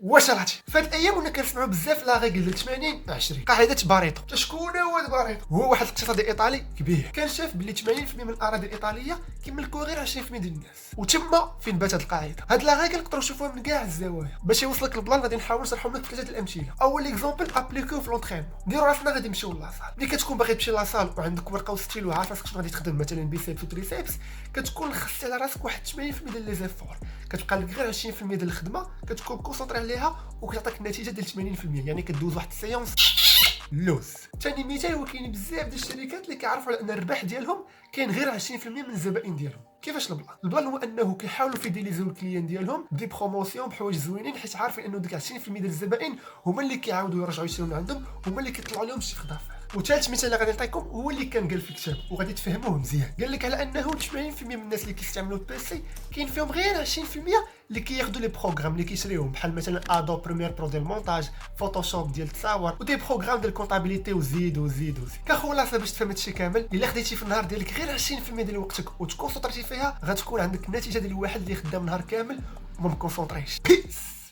واش راتي فهاد الايام ونا كنسمعوا بزاف لا ريغل 80 20 قاعده باريتو. شكون هو هذا باريتو؟ هو واحد الاقتصادي ايطالي كبير كان شاف باللي 80% من الاراضي الايطاليه كيملكوا غير 20% ديال الناس، وتما فين بات هاد القاعده. هاد لا ريغل نقدروا نشوفوها من كاع الزوايا. باش يوصلك البلان غادي نحاول نشرحهم لك بثلاثه الامثله. اول اكزومبل ابليكو في لونطرينمون. ديروا راسنا غادي نمشيو لاصال. ملي كتكون باغي تمشي لاصال وعندك ورقه وستيل وعارف راسك شنو غادي تخدم، مثلا بيسيبس وتريسيبس، كتكون خصتي على راسك واحد 80% ديال لي زيفور. كتبقى لك غير 20% ديال الخدمه كتكون كونسونطري عليها وكتعطيك النتيجه ديال 80%. يعني كدوز واحد السيونس لوز. ثاني مثال هو كاين بزاف ديال الشركات اللي كيعرفوا على ان الربح ديالهم كاين غير 20% من الزبائن ديالهم. كيفاش البلان هو انه كيحاولوا فيديليزيو الكليان ديالهم دي بروموسيون بحوايج زوينين، حيت عارفين انه ديك 20% ديال الزبائن هما اللي كيعاودوا يرجعوا يشريو من عندهم، هما اللي كيطلعوا لهم الشيفر دافير. وثالث مثال اللي غادي نعطيكم هو اللي كان قال في الكتاب وغادي تفهموه مزيان. قال لك على انه 80% من الناس اللي كيستعملوا البيسي كاين فيهم غير 20% اللي كياخذوا لي بروغرام اللي كيشريوهم، بحال مثلا ادو بريمير برو ديال المونتاج، فوتوشوب ديال التصاور، ودي بروغرام ديال الكونطابيليتي وزيد وزيد وزيد. كخلاصه باش تفهم هادشي كامل، الا خديتي في النهار ديالك غير 20% ديال وقتك وتكونسونطريتي فيها، غتكون عندك النتيجه ديال واحد اللي خدام نهار كامل وما مكونسونطريش. بيس.